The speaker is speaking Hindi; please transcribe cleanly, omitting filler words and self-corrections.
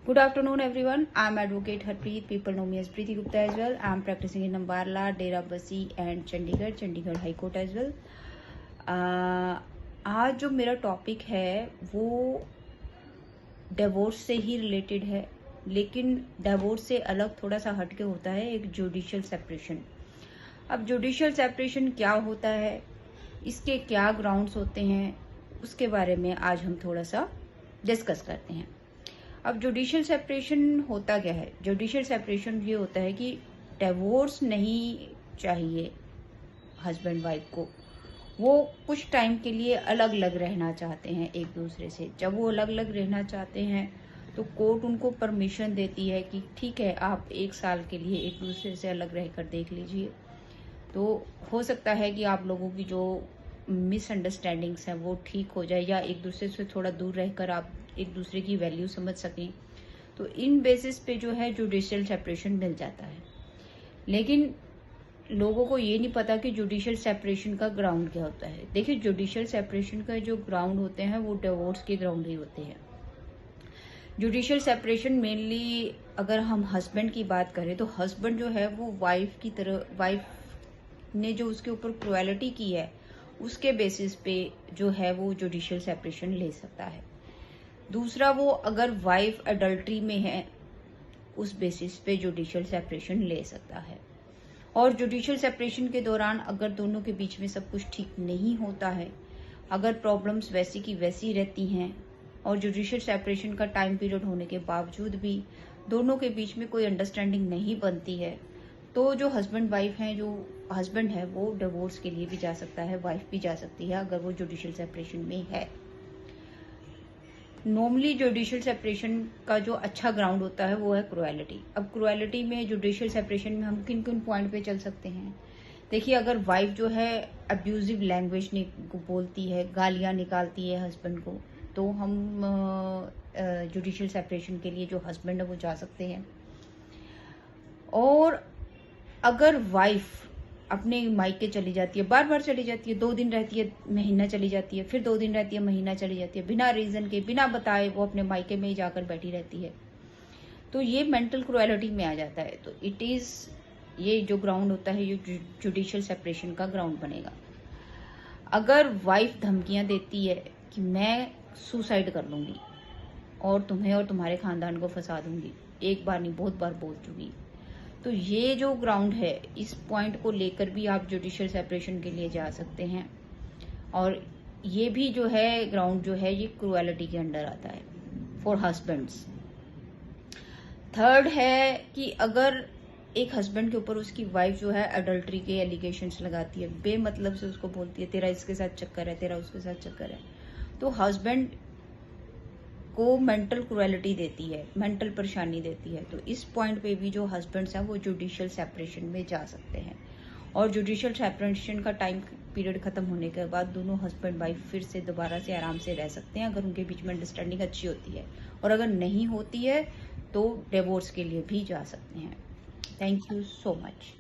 Good afternoon, everyone. I'm Advocate Harpreet. People know me as Preeti Gupta as well. I'm practicing in Ambarla, Derabasi and Chandigarh High Court as well. आज जो मेरा टॉपिक है वो डिवोर्स से ही रिलेटेड है, लेकिन डिवोर्स से अलग थोड़ा सा हटके होता है एक जुडिशियल सेपरेशन। अब जुडिशियल सेपरेशन क्या होता है, इसके क्या ग्राउंड्स होते हैं, उसके बारे में आज हम थोड़ा सा डिस्कस करते हैं। अब जुडिशियल सेपरेशन होता क्या है? जुडिशियल सेपरेशन ये होता है कि डिवोर्स नहीं चाहिए हस्बैंड वाइफ को, वो कुछ टाइम के लिए अलग अलग रहना चाहते हैं एक दूसरे से। जब वो अलग अलग रहना चाहते हैं तो कोर्ट उनको परमिशन देती है कि ठीक है, आप 1 साल के लिए एक दूसरे से अलग रहकर देख लीजिए। तो हो सकता है कि आप लोगों की जो मिसअंडरस्टैंडिंग्स हैं वो ठीक हो जाए, या एक दूसरे से थोड़ा दूर रहकर आप एक दूसरे की वैल्यू समझ सकें। तो इन बेसिस पे जो है जुडिशियल सेपरेशन मिल जाता है। लेकिन लोगों को ये नहीं पता कि जुडिशियल सेपरेशन का ग्राउंड क्या होता है। देखिए, जुडिशियल सेपरेशन का जो ग्राउंड होते हैं वो डिवोर्स के ग्राउंड ही होते हैं। जुडिशियल सेपरेशन मेनली अगर हम हस्बैंड की बात करें तो हस्बैंड जो है वो वाइफ की तरह, वाइफ ने जो उसके ऊपर क्रुएलिटी की है उसके बेसिस पे जो है वो जुडिशियल सेपरेशन ले सकता है। दूसरा, वो अगर वाइफ अडल्ट्री में है उस बेसिस पे जुडिशियल सेपरेशन ले सकता है। और जुडिशियल सेपरेशन के दौरान अगर दोनों के बीच में सब कुछ ठीक नहीं होता है, अगर प्रॉब्लम्स वैसी की वैसी रहती हैं और जुडिशियल सेपरेशन का टाइम पीरियड होने के बावजूद भी दोनों के बीच में कोई अंडरस्टैंडिंग नहीं बनती है, तो जो हस्बैंड वाइफ हैं, जो हस्बैंड है वो डिवोर्स के लिए भी जा सकता है, वाइफ भी जा सकती है अगर वो जुडिशियल सेपरेशन में है। नॉर्मली जुडिशियल सेपरेशन का जो अच्छा ग्राउंड होता है वो है क्रुएलिटी। अब क्रुएलिटी में जुडिशियल सेपरेशन में हम किन किन पॉइंट पे चल सकते हैं? देखिए, अगर वाइफ जो है अब्यूजिव लैंग्वेज बोलती है, गालियां निकालती है हस्बैंड को, तो हम जुडिशियल सेपरेशन के लिए जो हस्बैंड है वो जा सकते हैं। और अगर वाइफ अपने मायके चली जाती है, बार बार चली जाती है, 2 दिन रहती है, महीना चली जाती है, फिर 2 दिन रहती है, महीना चली जाती है, बिना रीजन के, बिना बताए वो अपने मायके में ही जाकर बैठी रहती है, तो ये मेंटल क्रुएलिटी में आ जाता है। तो ये जो ग्राउंड होता है ये जुडिशियल सेपरेशन का ग्राउंड बनेगा। अगर वाइफ धमकियां देती है कि मैं सुसाइड कर लूंगी और तुम्हें और तुम्हारे खानदान को फंसा दूंगी, एक बार नहीं बहुत बार बोल चुकी, तो ये जो ग्राउंड है, इस पॉइंट को लेकर भी आप जुडिशियल सेपरेशन के लिए जा सकते हैं। और ये भी जो है ग्राउंड जो है ये क्रुएलिटी के अंडर आता है फॉर हस्बैंड्स। थर्ड है कि अगर एक हस्बैंड के ऊपर उसकी वाइफ जो है अडल्ट्री के एलिगेशंस लगाती है, बेमतलब से उसको बोलती है तेरा इसके साथ चक्कर है, तेरा उसके साथ चक्कर है, तो हस्बैंड को मेंटल क्रुएलिटी देती है, मेंटल परेशानी देती है। तो इस पॉइंट पे भी जो हस्बैंड्स हैं वो जुडिशियल सेपरेशन में जा सकते हैं। और जुडिशियल सेपरेशन का टाइम पीरियड खत्म होने के बाद दोनों हस्बैंड वाइफ फिर से दोबारा से आराम से रह सकते हैं अगर उनके बीच में अंडरस्टैंडिंग अच्छी होती है। और अगर नहीं होती है तो डिवोर्स के लिए भी जा सकते हैं। Thank you so much.